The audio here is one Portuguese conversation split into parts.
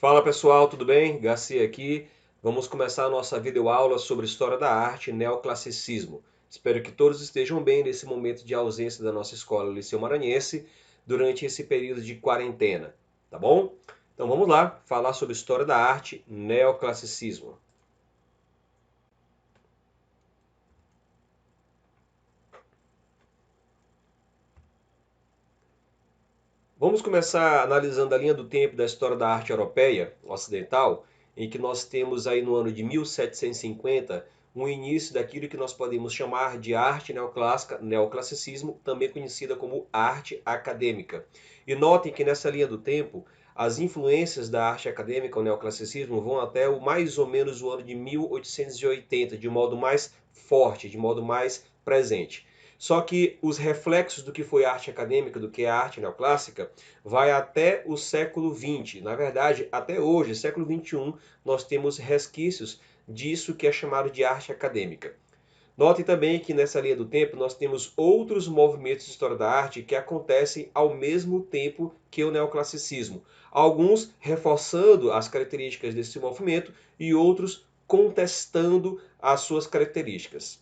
Fala pessoal, tudo bem? Garcia aqui. Vamos começar a nossa videoaula sobre História da Arte e Neoclassicismo. Espero que todos estejam bem nesse momento de ausência da nossa escola Liceu Maranhense durante esse período de quarentena, tá bom? Então vamos lá, falar sobre História da Arte e Neoclassicismo. Vamos começar analisando a linha do tempo da história da arte europeia ocidental, em que nós temos aí no ano de 1750 um início daquilo que nós podemos chamar de arte neoclássica, neoclassicismo, também conhecida como arte acadêmica. E notem que nessa linha do tempo, as influências da arte acadêmica, o neoclassicismo, vão até o mais ou menos o ano de 1880, de modo mais forte, de modo mais presente. Só que os reflexos do que foi arte acadêmica, do que é arte neoclássica, vai até o século XX. Na verdade, até hoje, século XXI, nós temos resquícios disso que é chamado de arte acadêmica. Note também que nessa linha do tempo nós temos outros movimentos de história da arte que acontecem ao mesmo tempo que o neoclassicismo. Alguns reforçando as características desse movimento e outros contestando as suas características.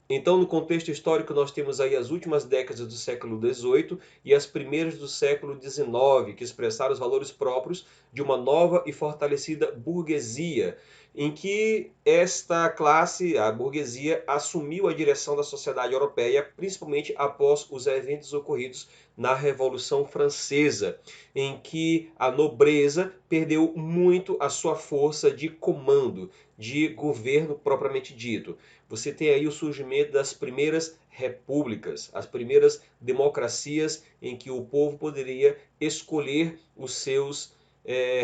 Então, no contexto histórico, nós temos aí as últimas décadas do século XVIII e as primeiras do século XIX, que expressaram os valores próprios de uma nova e fortalecida burguesia, em que esta classe, a burguesia, assumiu a direção da sociedade europeia, principalmente após os eventos ocorridos na Revolução Francesa, em que a nobreza perdeu muito a sua força de comando, de governo propriamente dito. Você tem aí o surgimento das primeiras repúblicas, as primeiras democracias em que o povo poderia escolher os seus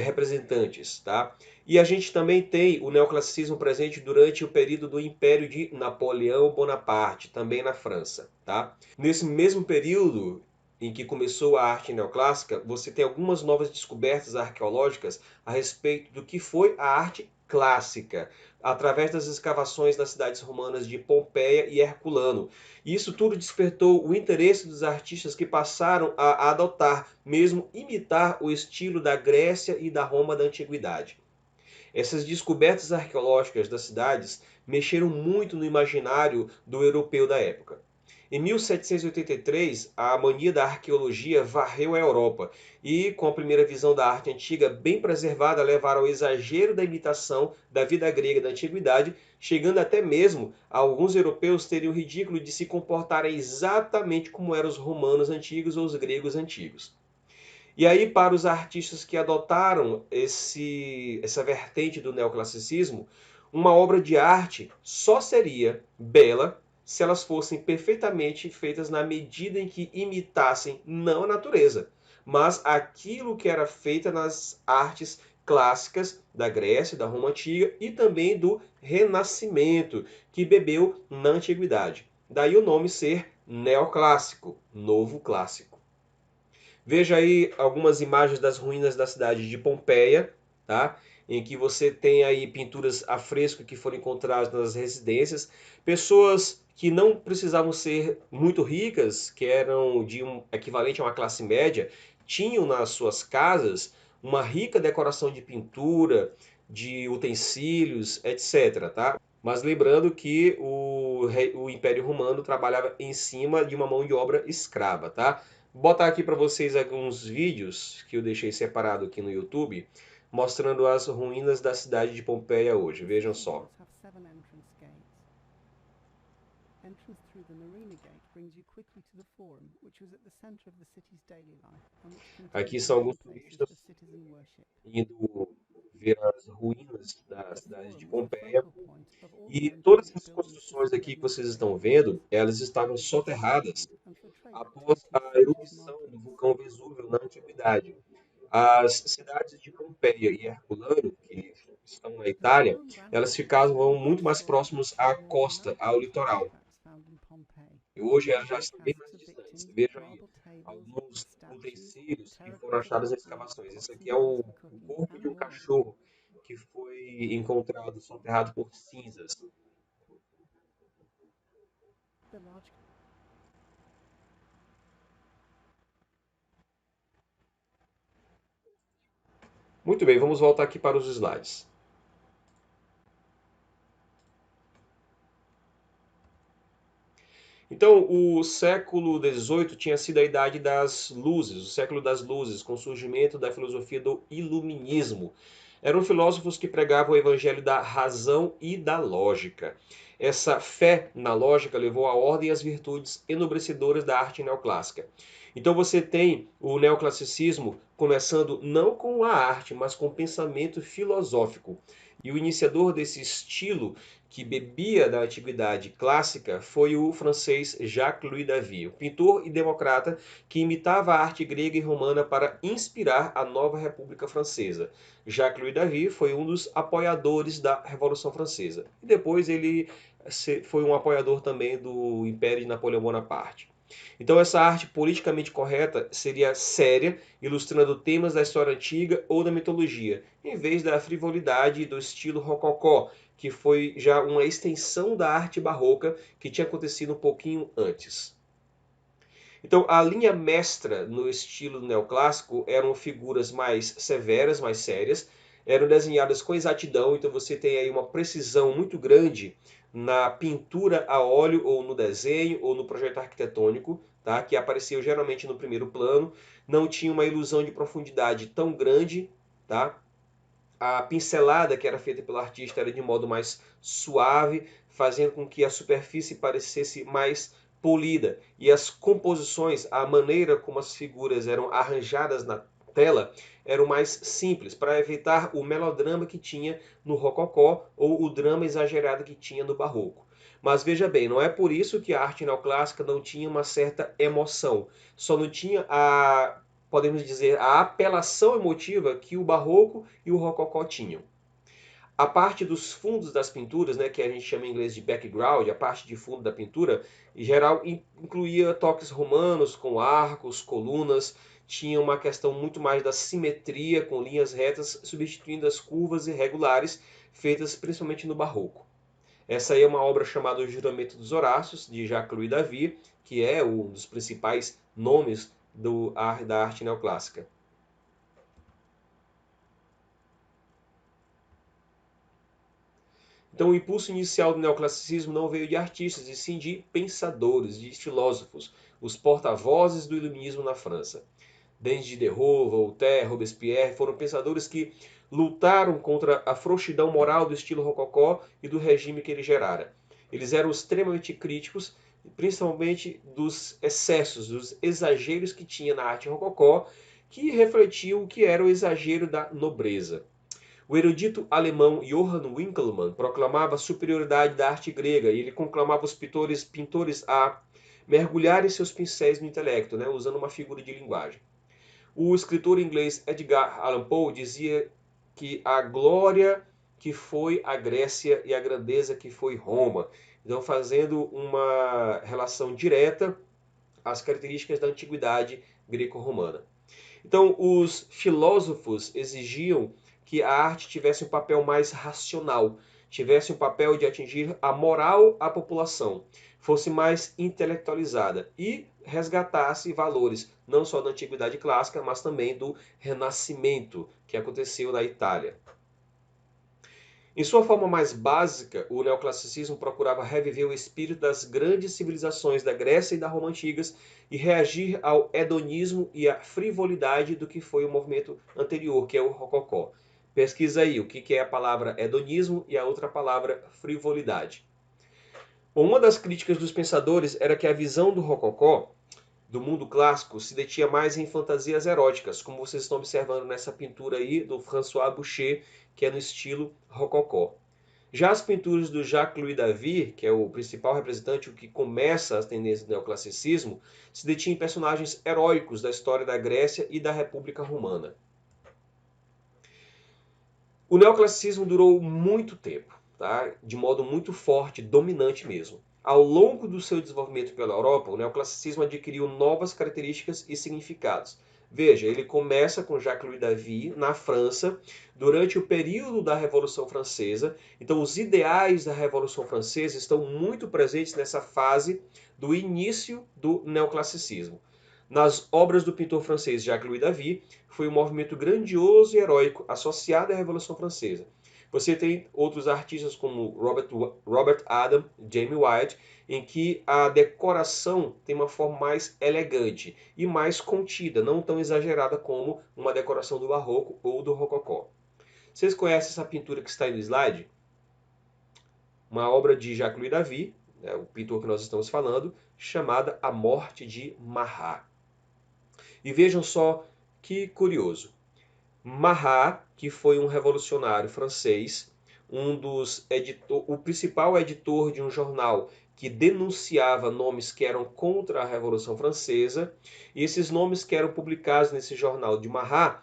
representantes, tá? E a gente também tem o neoclassicismo presente durante o período do Império de Napoleão Bonaparte, também na França, tá? Nesse mesmo período em que começou a arte neoclássica, você tem algumas novas descobertas arqueológicas a respeito do que foi a arte clássica, através das escavações nas cidades romanas de Pompeia e Herculano. E isso tudo despertou o interesse dos artistas que passaram a adotar, mesmo imitar o estilo da Grécia e da Roma da Antiguidade. Essas descobertas arqueológicas das cidades mexeram muito no imaginário do europeu da época. Em 1783, a mania da arqueologia varreu a Europa e, com a primeira visão da arte antiga bem preservada, levaram ao exagero da imitação da vida grega da antiguidade, chegando até mesmo a alguns europeus terem o ridículo de se comportarem exatamente como eram os romanos antigos ou os gregos antigos. E aí, para os artistas que adotaram essa vertente do neoclassicismo, uma obra de arte só seria bela se elas fossem perfeitamente feitas na medida em que imitassem não a natureza, mas aquilo que era feito nas artes clássicas da Grécia, da Roma antiga e também do Renascimento, que bebeu na antiguidade. Daí o nome ser neoclássico, novo clássico. Veja aí algumas imagens das ruínas da cidade de Pompeia, tá? Em que você tem aí pinturas a fresco que foram encontradas nas residências, pessoas que não precisavam ser muito ricas, que eram de um equivalente a uma classe média, tinham nas suas casas uma rica decoração de pintura, de utensílios, etc, tá? Mas lembrando que o Império Romano trabalhava em cima de uma mão de obra escrava, tá? Vou botar aqui para vocês alguns vídeos que eu deixei separado aqui no YouTube, mostrando as ruínas da cidade de Pompeia hoje. Vejam só. Entrance through the Marina Gate brings you quickly to the Forum, which was at the center of the city's daily life, and which aqui são alguns turistas indo ver as ruínas da cidade de Pompeia. E todas essas construções aqui que vocês estão vendo, elas estavam soterradas após a erupção do vulcão Vesúvio na antiguidade. As cidades de Pompeia e Herculano, que estão na Itália, elas ficavam muito mais próximas à costa, ao litoral. E hoje elas já estão bem mais distantes. Vejam aí alguns utensílios que foram achados em escavações. Esse aqui é o corpo de um cachorro que foi encontrado soterrado por cinzas. Muito bem, vamos voltar aqui para os slides. Então, o século XVIII tinha sido a Idade das Luzes, o século das luzes, com o surgimento da filosofia do Iluminismo. Eram filósofos que pregavam o evangelho da razão e da lógica. Essa fé na lógica levou à ordem e às virtudes enobrecedoras da arte neoclássica. Então você tem o neoclassicismo começando não com a arte, mas com o pensamento filosófico. E o iniciador desse estilo que bebia da antiguidade clássica foi o francês Jacques-Louis David, o pintor e democrata que imitava a arte grega e romana para inspirar a nova República Francesa. Jacques-Louis David foi um dos apoiadores da Revolução Francesa e depois ele foi um apoiador também do Império de Napoleão Bonaparte. Então essa arte politicamente correta seria séria, ilustrando temas da história antiga ou da mitologia, em vez da frivolidade do estilo rococó, que foi já uma extensão da arte barroca que tinha acontecido um pouquinho antes. Então, a linha mestra no estilo neoclássico eram figuras mais severas, mais sérias, eram desenhadas com exatidão, então você tem aí uma precisão muito grande na pintura a óleo ou no desenho ou no projeto arquitetônico, tá? Que apareceu geralmente no primeiro plano, não tinha uma ilusão de profundidade tão grande, tá? A pincelada que era feita pelo artista era de modo mais suave, fazendo com que a superfície parecesse mais polida. E as composições, a maneira como as figuras eram arranjadas na tela, eram mais simples, para evitar o melodrama que tinha no rococó ou o drama exagerado que tinha no barroco. Mas veja bem, não é por isso que a arte neoclássica não tinha uma certa emoção. Só não tinha a, podemos dizer, a apelação emotiva que o barroco e o rococó tinham. A parte dos fundos das pinturas, né, que a gente chama em inglês de background, a parte de fundo da pintura, em geral incluía toques romanos com arcos, colunas, tinha uma questão muito mais da simetria com linhas retas, substituindo as curvas irregulares feitas principalmente no barroco. Essa aí é uma obra chamada O Juramento dos Horácios, de Jacques-Louis David, que é um dos principais nomes da arte neoclássica. Então, o impulso inicial do neoclassicismo não veio de artistas, e sim de pensadores, de filósofos, os porta-vozes do iluminismo na França. Denis Diderot, Voltaire, Robespierre foram pensadores que lutaram contra a frouxidão moral do estilo rococó e do regime que ele gerara. Eles eram extremamente críticos, principalmente dos excessos, dos exageros que tinha na arte rococó, que refletiam o que era o exagero da nobreza. O erudito alemão Johann Winckelmann proclamava a superioridade da arte grega e ele conclamava os pintores a mergulharem seus pincéis no intelecto, né, usando uma figura de linguagem. O escritor inglês Edgar Allan Poe dizia que a glória que foi a Grécia e a grandeza que foi Roma. Então, fazendo uma relação direta às características da antiguidade greco-romana. Então, os filósofos exigiam que a arte tivesse um papel mais racional, tivesse um papel de atingir a moral à população, fosse mais intelectualizada e resgatasse valores não só da antiguidade clássica, mas também do Renascimento que aconteceu na Itália. Em sua forma mais básica, o neoclassicismo procurava reviver o espírito das grandes civilizações da Grécia e da Roma antigas e reagir ao hedonismo e à frivolidade do que foi o movimento anterior, que é o rococó. Pesquisa aí o que é a palavra hedonismo e a outra palavra frivolidade. Bom, uma das críticas dos pensadores era que a visão do rococó, do mundo clássico, se detinha mais em fantasias eróticas, como vocês estão observando nessa pintura aí do François Boucher, que é no estilo rococó. Já as pinturas do Jacques-Louis David, que é o principal representante, o que começa as tendências do neoclassicismo, se detinha em personagens heróicos da história da Grécia e da República Romana. O neoclassicismo durou muito tempo, tá? De modo muito forte, dominante mesmo. Ao longo do seu desenvolvimento pela Europa, o neoclassicismo adquiriu novas características e significados. Veja, ele começa com Jacques-Louis David na França, durante o período da Revolução Francesa. Então, os ideais da Revolução Francesa estão muito presentes nessa fase do início do neoclassicismo. Nas obras do pintor francês Jacques-Louis David, foi um movimento grandioso e heróico associado à Revolução Francesa. Você tem outros artistas como Robert Adam, Jamie White, em que a decoração tem uma forma mais elegante e mais contida, não tão exagerada como uma decoração do Barroco ou do Rococó. Vocês conhecem essa pintura que está aí no slide? Uma obra de Jacques-Louis David, né, o pintor que nós estamos falando, chamada A Morte de Marat. E vejam só que curioso. Marat, que foi um revolucionário francês, o principal editor de um jornal que denunciava nomes que eram contra a Revolução Francesa, e esses nomes que eram publicados nesse jornal de Marat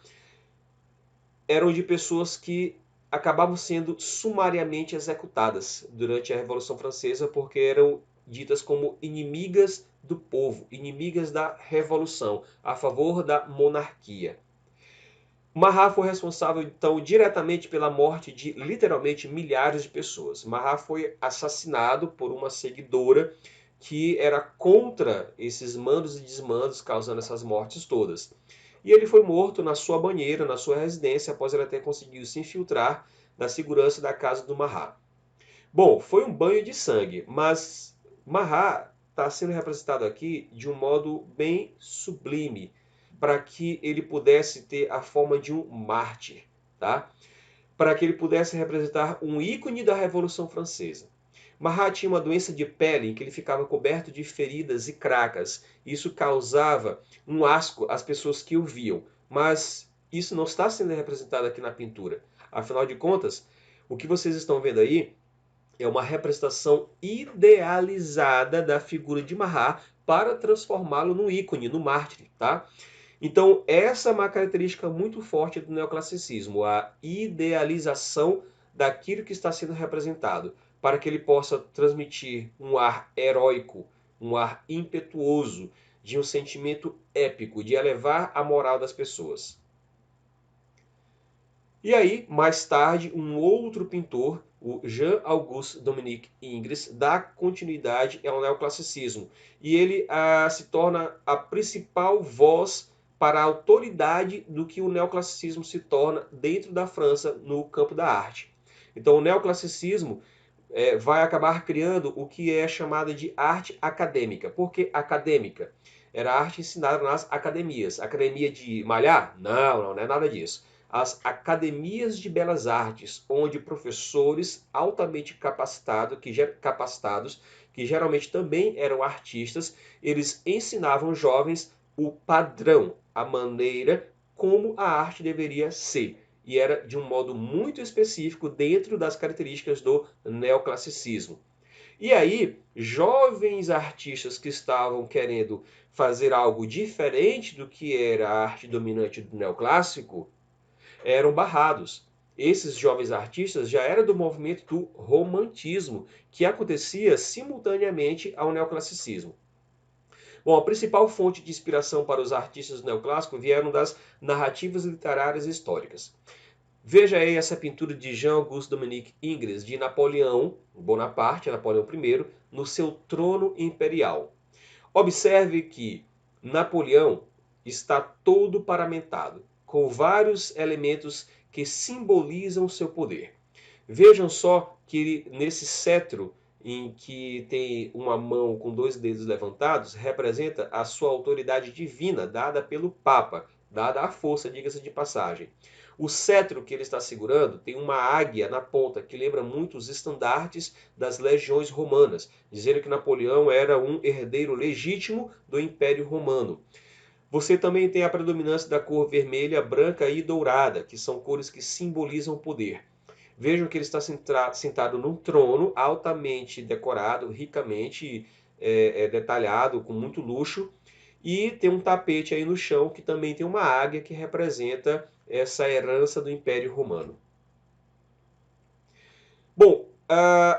eram de pessoas que acabavam sendo sumariamente executadas durante a Revolução Francesa porque eram ditas como inimigas do povo, inimigas da revolução, a favor da monarquia. Marat foi responsável, então, diretamente pela morte de literalmente milhares de pessoas. Marat foi assassinado por uma seguidora que era contra esses mandos e desmandos causando essas mortes todas. E ele foi morto na sua banheira, na sua residência, após ele ter conseguido se infiltrar na segurança da casa do Marat. Bom, foi um banho de sangue, mas Marat está sendo representado aqui de um modo bem sublime, para que ele pudesse ter a forma de um mártir, tá? Para que ele pudesse representar um ícone da Revolução Francesa. Marat tinha uma doença de pele em que ele ficava coberto de feridas e cracas. Isso causava um asco às pessoas que o viam, mas isso não está sendo representado aqui na pintura. Afinal de contas, o que vocês estão vendo aí é uma representação idealizada da figura de Marat para transformá-lo num ícone, no mártir, tá? Então, essa é uma característica muito forte do neoclassicismo, a idealização daquilo que está sendo representado, para que ele possa transmitir um ar heróico, um ar impetuoso, de um sentimento épico, de elevar a moral das pessoas. E aí, mais tarde, um outro pintor, o Jean-Auguste Dominique Ingres, dá continuidade ao neoclassicismo. E ele se torna a principal voz para a autoridade do que o neoclassicismo se torna dentro da França no campo da arte. Então, o neoclassicismo vai acabar criando o que é chamada de arte acadêmica. Por que acadêmica? Era arte ensinada nas academias. Academia de malhar? Não, não é nada disso. As academias de belas artes, onde professores altamente capacitados, que geralmente também eram artistas, eles ensinavam jovens o padrão, a maneira como a arte deveria ser. E era de um modo muito específico dentro das características do neoclassicismo. E aí, jovens artistas que estavam querendo fazer algo diferente do que era a arte dominante do neoclássico, eram barrados. Esses jovens artistas já eram do movimento do romantismo, que acontecia simultaneamente ao neoclassicismo. Bom, a principal fonte de inspiração para os artistas do neoclássico vieram das narrativas literárias e históricas. Veja aí essa pintura de Jean-Auguste Dominique Ingres, de Napoleão Bonaparte, Napoleão I, no seu trono imperial. Observe que Napoleão está todo paramentado, com vários elementos que simbolizam seu poder. Vejam só que nesse cetro, em que tem uma mão com dois dedos levantados, representa a sua autoridade divina, dada pelo Papa, dada a força, diga-se de passagem. O cetro que ele está segurando tem uma águia na ponta, que lembra muito os estandartes das legiões romanas, dizendo que Napoleão era um herdeiro legítimo do Império Romano. Você também tem a predominância da cor vermelha, branca e dourada, que são cores que simbolizam o poder. Vejam que ele está sentado num trono altamente decorado, ricamente detalhado, com muito luxo, e tem um tapete aí no chão que também tem uma águia que representa essa herança do Império Romano. Bom,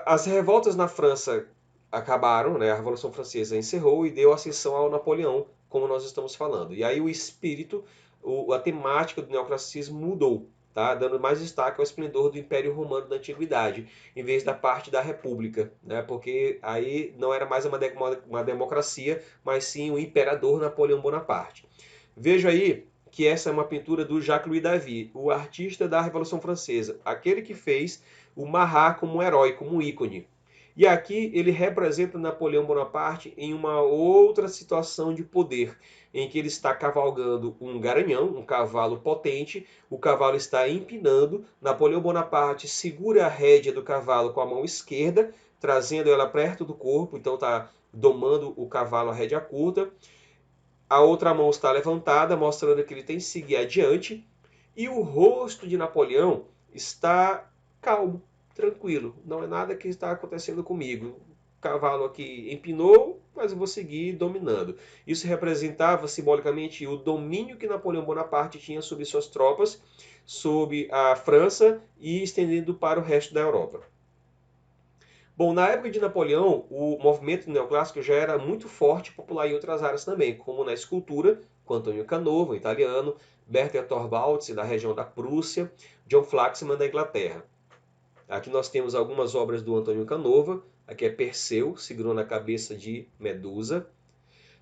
as revoltas na França acabaram, né? A Revolução Francesa encerrou e deu ascensão ao Napoleão, como nós estamos falando. E aí o espírito, a temática do neoclassicismo mudou. tá? Dando mais destaque ao esplendor do Império Romano da Antiguidade, em vez da parte da República, né? Porque aí não era mais uma democracia, mas sim o imperador Napoleão Bonaparte. Veja aí que essa é uma pintura do Jacques-Louis David, o artista da Revolução Francesa, aquele que fez o Marat como um herói, como um ícone. E aqui ele representa Napoleão Bonaparte em uma outra situação de poder, em que ele está cavalgando um garanhão, um cavalo potente, o cavalo está empinando, Napoleão Bonaparte segura a rédea do cavalo com a mão esquerda, trazendo ela perto do corpo, então está domando o cavalo a rédea curta, a outra mão está levantada, mostrando que ele tem que seguir adiante. E o rosto de Napoleão está calmo, tranquilo. Não é nada que está acontecendo comigo. O cavalo aqui empinou, mas eu vou seguir dominando. Isso representava simbolicamente o domínio que Napoleão Bonaparte tinha sobre suas tropas, sobre a França e estendendo para o resto da Europa. Bom, na época de Napoleão, o movimento neoclássico já era muito forte e popular em outras áreas também, como na escultura, com Antonio Canova, italiano, Bertel Thorvaldsen, da região da Prússia, John Flaxman, da Inglaterra. Aqui nós temos algumas obras do Antonio Canova, aqui é Perseu, segurando a cabeça de Medusa.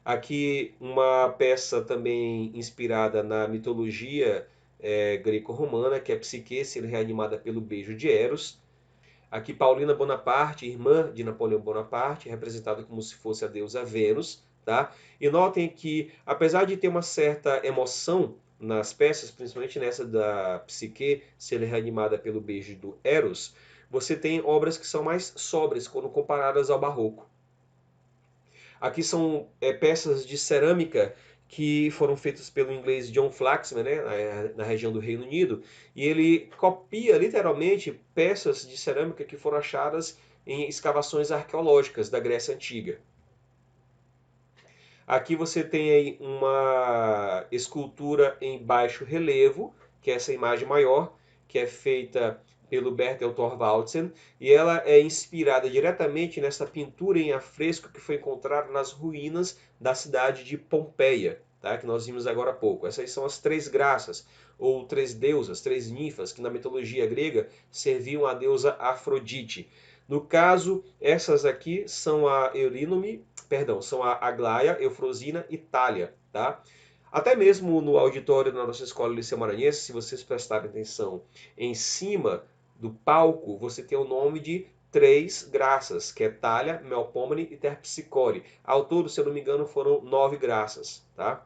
Aqui uma peça também inspirada na mitologia greco-romana, que é Psique sendo reanimada pelo beijo de Eros. Aqui Paulina Bonaparte, irmã de Napoleão Bonaparte, representada como se fosse a deusa Vênus, tá? E notem que, apesar de ter uma certa emoção nas peças, principalmente nessa da Psique sendo reanimada pelo beijo do Eros, você tem obras que são mais sóbrias quando comparadas ao barroco. Aqui são peças de cerâmica que foram feitas pelo inglês John Flaxman, né, na região do Reino Unido, e ele copia literalmente peças de cerâmica que foram achadas em escavações arqueológicas da Grécia Antiga. Aqui você tem aí uma escultura em baixo relevo, que é essa imagem maior, que é feita pelo Bertel Thorvaldsen, e ela é inspirada diretamente nessa pintura em afresco que foi encontrada nas ruínas da cidade de Pompeia, tá? Que nós vimos agora há pouco. Essas são as três graças, ou três deusas, três ninfas, que na mitologia grega serviam à deusa Afrodite. No caso, essas aqui são a Eurínome, perdão, são a Aglaia, Eufrosina e Thalia, tá? Até mesmo no auditório da nossa escola Liceu Maranhense, se vocês prestarem atenção, em cima do palco você tem o nome de três graças, que é Thalia, Melpomene e Terpsicore. Ao todo, se eu não me engano, foram 9 graças, tá?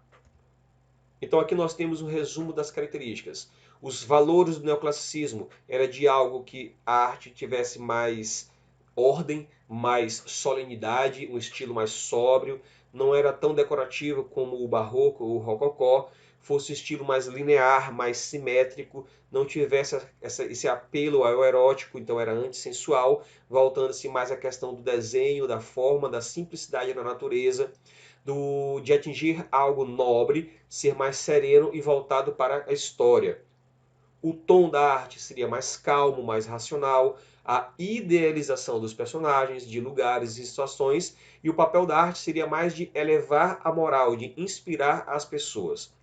Então aqui nós temos um resumo das características. Os valores do neoclassicismo era de algo que a arte tivesse mais ordem, mais solenidade, um estilo mais sóbrio, não era tão decorativo como o barroco ou o rococó, fosse um estilo mais linear, mais simétrico, não tivesse esse apelo ao erótico, então era antissensual, voltando-se mais à questão do desenho, da forma, da simplicidade da natureza, de atingir algo nobre, ser mais sereno e voltado para a história. O tom da arte seria mais calmo, mais racional, a idealização dos personagens, de lugares e situações, e o papel da arte seria mais de elevar a moral, de inspirar as pessoas.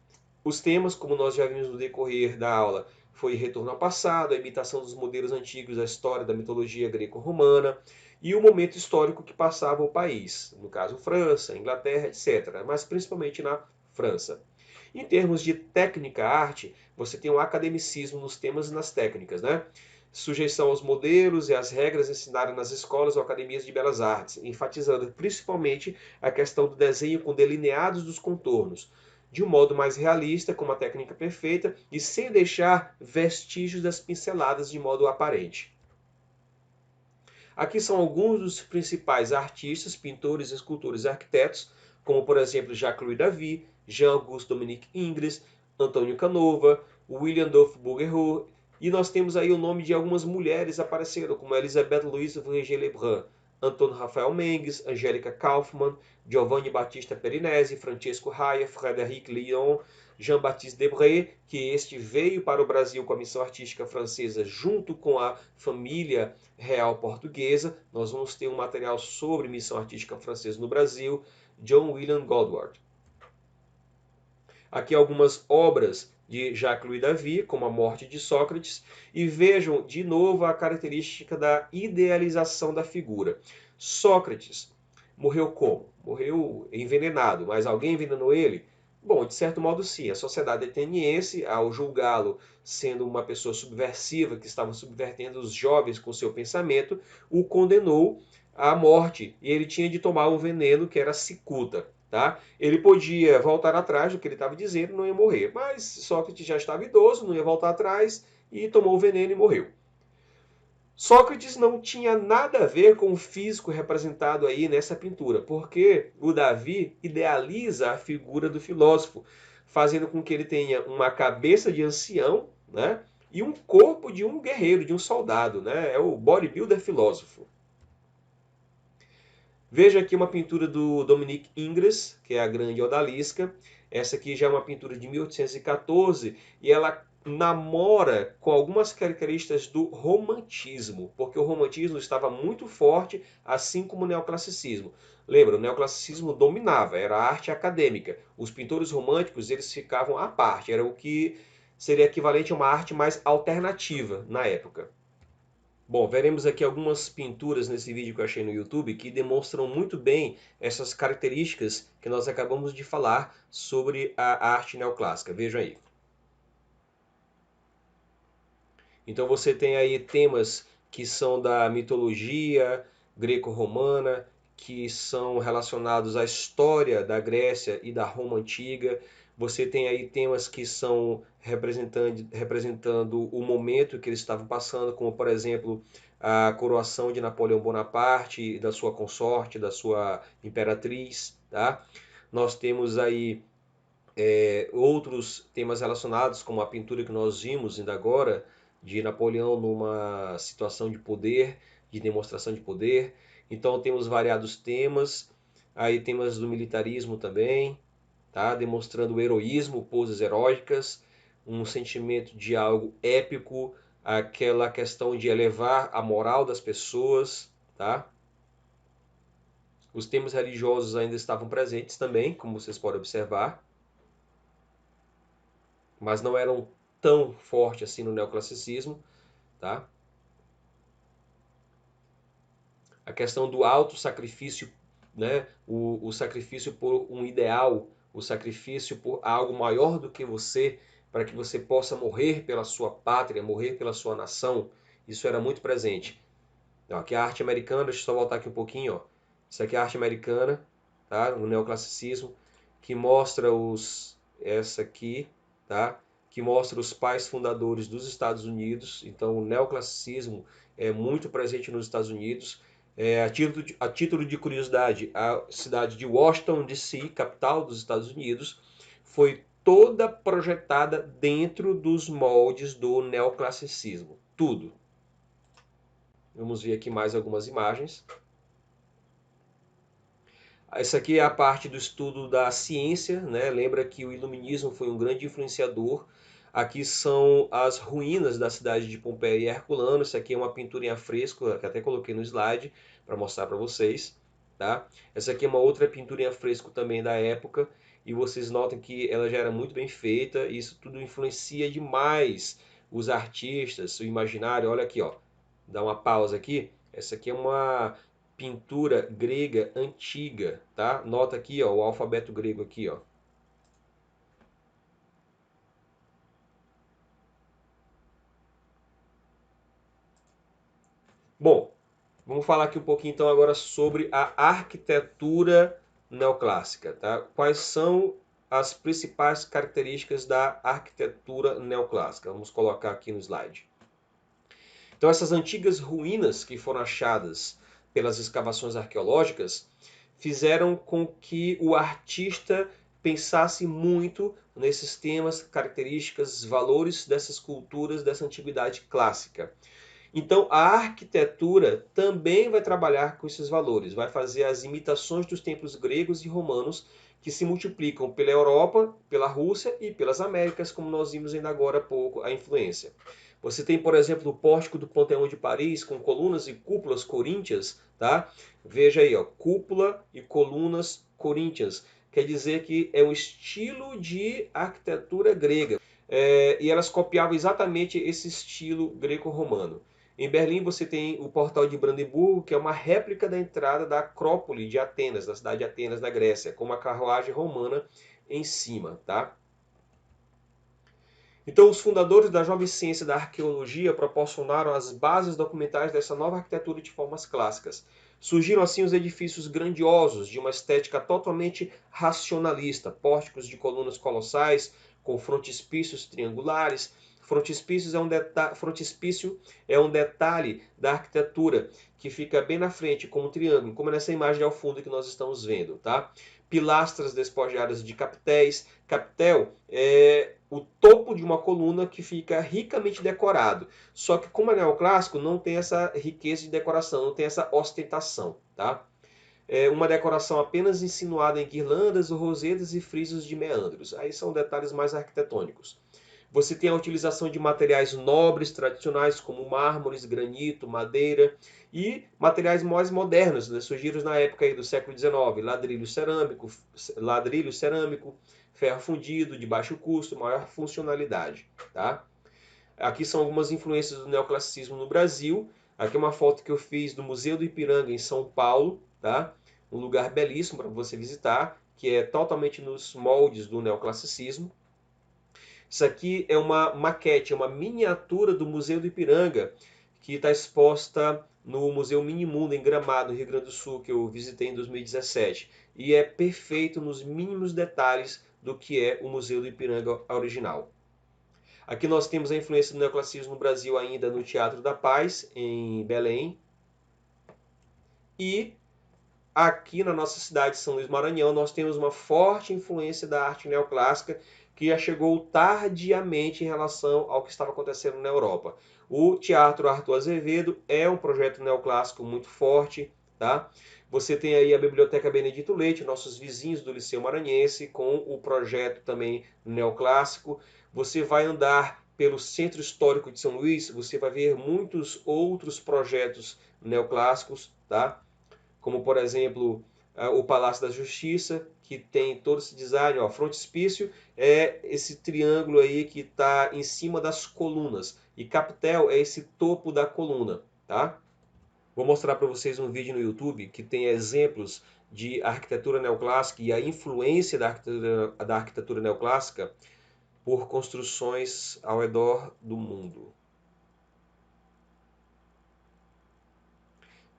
Os temas, como nós já vimos no decorrer da aula, foi retorno ao passado, a imitação dos modelos antigos da história da mitologia greco-romana e o momento histórico que passava o país, no caso França, Inglaterra, etc., mas principalmente na França. Em termos de técnica arte, você tem um academicismo nos temas e nas técnicas, né? Sujeição aos modelos e às regras ensinadas nas escolas ou academias de belas artes, enfatizando principalmente a questão do desenho com delineados dos contornos, de um modo mais realista, com uma técnica perfeita e sem deixar vestígios das pinceladas de modo aparente. Aqui são alguns dos principais artistas, pintores, escultores e arquitetos, como por exemplo Jacques-Louis David, Jean-Auguste Dominique Ingres, Antonio Canova, William Adolphe Bouguereau, e nós temos aí o nome de algumas mulheres aparecendo, como Elisabeth Louise Vrégé-Lebrun, Antônio Rafael Mengs, Angélica Kaufmann, Giovanni Battista Perinesi, Francesco Raia, Frédéric Lyon, Jean-Baptiste Debré, que este veio para o Brasil com a missão artística francesa junto com a família real portuguesa. Nós vamos ter um material sobre missão artística francesa no Brasil. John William Goldward. Aqui algumas obras de Jacques-Louis David, como a morte de Sócrates, e vejam de novo a característica da idealização da figura. Sócrates morreu como? Morreu envenenado, mas alguém envenenou ele? Bom, de certo modo sim, a sociedade ateniense, ao julgá-lo sendo uma pessoa subversiva, que estava subvertendo os jovens com seu pensamento, o condenou à morte, e ele tinha de tomar o veneno que era cicuta. Tá? Ele podia voltar atrás do que ele estava dizendo, não ia morrer. Mas Sócrates já estava idoso, não ia voltar atrás e tomou o veneno e morreu. Sócrates não tinha nada a ver com o físico representado aí nessa pintura, porque o Davi idealiza a figura do filósofo, fazendo com que ele tenha uma cabeça de ancião, né, e um corpo de um guerreiro, de um soldado, né? É o bodybuilder filósofo. Veja aqui uma pintura do Dominique Ingres, que é a grande odalisca. Essa aqui já é uma pintura de 1814 e ela namora com algumas características do romantismo, porque o romantismo estava muito forte, assim como o neoclassicismo. Lembra, o neoclassicismo dominava, era a arte acadêmica. Os pintores românticos, eles ficavam à parte, era o que seria equivalente a uma arte mais alternativa na época. Bom, veremos aqui algumas pinturas nesse vídeo que eu achei no YouTube que demonstram muito bem essas características que nós acabamos de falar sobre a arte neoclássica. Vejam aí. Então você tem aí temas que são da mitologia greco-romana, que são relacionados à história da Grécia e da Roma antiga. Você tem aí temas que são representando o momento que eles estavam passando, como por exemplo a coroação de Napoleão Bonaparte, da sua consorte, da sua imperatriz. Tá? Nós temos aí outros temas relacionados, como a pintura que nós vimos ainda agora, de Napoleão numa situação de poder, de demonstração de poder. Então temos variados temas, aí temas do militarismo também, tá? Demonstrando o heroísmo, poses heróicas, um sentimento de algo épico, aquela questão de elevar a moral das pessoas, tá? Os temas religiosos ainda estavam presentes também, como vocês podem observar, mas não eram tão fortes assim no neoclassicismo, tá? A questão do auto-sacrifício, né? O sacrifício por um ideal, o sacrifício por algo maior do que você, para que você possa morrer pela sua pátria, morrer pela sua nação, isso era muito presente. Então, aqui é a arte americana, deixa eu só voltar aqui um pouquinho, ó. Isso aqui é a arte americana, tá? O neoclassicismo, que mostra essa aqui, tá? Que mostra os pais fundadores dos Estados Unidos. Então, o neoclassicismo é muito presente nos Estados Unidos. A título de curiosidade, a cidade de Washington, D.C., capital dos Estados Unidos, foi toda projetada dentro dos moldes do neoclassicismo. Tudo. Vamos ver aqui mais algumas imagens. Essa aqui é a parte do estudo da ciência, né? Lembra que o iluminismo foi um grande influenciador. Aqui são as ruínas da cidade de Pompeia e Herculano. Isso aqui é uma pintura em afresco, que até coloquei no slide para mostrar para vocês. Tá? Essa aqui é uma outra pintura em afresco também da época. E vocês notam que ela já era muito bem feita. E isso tudo influencia demais os artistas, o imaginário. Olha aqui, ó. Dá uma pausa aqui. Essa aqui é uma pintura grega antiga, tá? Nota aqui, ó, o alfabeto grego aqui, ó. Bom, vamos falar aqui um pouquinho então agora sobre a arquitetura neoclássica, tá? Quais são as principais características da arquitetura neoclássica? Vamos colocar aqui no slide. Então, essas antigas ruínas que foram achadas pelas escavações arqueológicas fizeram com que o artista pensasse muito nesses temas, características, valores dessas culturas dessa antiguidade clássica. Então, a arquitetura também vai trabalhar com esses valores, vai fazer as imitações dos templos gregos e romanos que se multiplicam pela Europa, pela Rússia e pelas Américas, como nós vimos ainda agora há pouco a influência. Você tem, por exemplo, o pórtico do Panteão de Paris com colunas e cúpulas coríntias, tá? Veja aí, ó, cúpula e colunas coríntias. Quer dizer que é um estilo de arquitetura grega. e elas copiavam exatamente esse estilo greco-romano. Em Berlim você tem o Portal de Brandemburgo, que é uma réplica da entrada da Acrópole de Atenas, da cidade de Atenas, na Grécia, com uma carruagem romana em cima, tá? Então, os fundadores da jovem ciência da arqueologia proporcionaram as bases documentais dessa nova arquitetura de formas clássicas. Surgiram assim os edifícios grandiosos, de uma estética totalmente racionalista, pórticos de colunas colossais, com frontispícios triangulares. Frontispício é um detalhe da arquitetura que fica bem na frente, como um triângulo, como nessa imagem ao fundo que nós estamos vendo, tá? Pilastras despojadas de capitéis. Capitel é o topo de uma coluna que fica ricamente decorado. Só que como é neoclássico, não tem essa riqueza de decoração, não tem essa ostentação, tá? É uma decoração apenas insinuada em guirlandas, rosetas e frisos de meandros. Aí são detalhes mais arquitetônicos. Você tem a utilização de materiais nobres tradicionais como mármores, granito, madeira e materiais mais modernos, né, surgiram na época aí do século XIX, ladrilho cerâmico, ferro fundido, de baixo custo, maior funcionalidade. Tá? Aqui são algumas influências do neoclassicismo no Brasil. Aqui é uma foto que eu fiz do Museu do Ipiranga em São Paulo, tá? Um lugar belíssimo para você visitar, que é totalmente nos moldes do neoclassicismo. Isso aqui é uma maquete, é uma miniatura do Museu do Ipiranga, que está exposta no Museu Minimundo, em Gramado, no Rio Grande do Sul, que eu visitei em 2017. E é perfeito nos mínimos detalhes do que é o Museu do Ipiranga original. Aqui nós temos a influência do neoclassicismo no Brasil ainda no Teatro da Paz, em Belém. E aqui na nossa cidade de São Luís Maranhão, nós temos uma forte influência da arte neoclássica que já chegou tardiamente em relação ao que estava acontecendo na Europa. O Teatro Arthur Azevedo é um projeto neoclássico muito forte, tá? Você tem aí a Biblioteca Benedito Leite, nossos vizinhos do Liceu Maranhense, com o projeto também neoclássico. Você vai andar pelo Centro Histórico de São Luís, você vai ver muitos outros projetos neoclássicos, tá? Como por exemplo o Palácio da Justiça, que tem todo esse design, ó, frontispício é esse triângulo aí que está em cima das colunas, e capitel é esse topo da coluna, tá? Vou mostrar para vocês um vídeo no YouTube que tem exemplos de arquitetura neoclássica e a influência da arquitetura neoclássica por construções ao redor do mundo.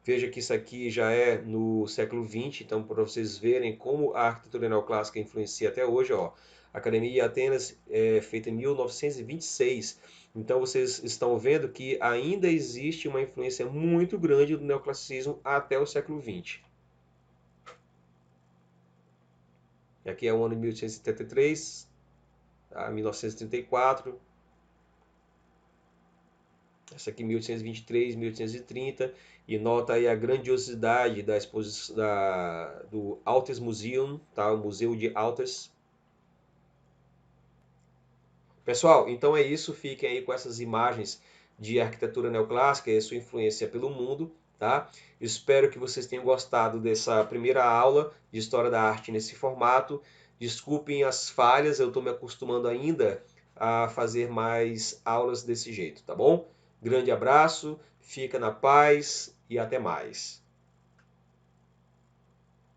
Veja que isso aqui já é no século XX, então para vocês verem como a arquitetura neoclássica influencia até hoje, ó. A Academia de Atenas é feita em 1926, então vocês estão vendo que ainda existe uma influência muito grande do neoclassicismo até o século XX. E aqui é o ano de 1873, tá? 1934. Essa aqui 1823, 1830, e nota aí a grandiosidade da exposição do Altes Museum, tá? O Museu de Altes. Pessoal, então é isso, fiquem aí com essas imagens de arquitetura neoclássica e sua influência pelo mundo, tá? Espero que vocês tenham gostado dessa primeira aula de História da Arte nesse formato. Desculpem as falhas, eu estou me acostumando ainda a fazer mais aulas desse jeito, tá bom? Grande abraço, fica na paz e até mais.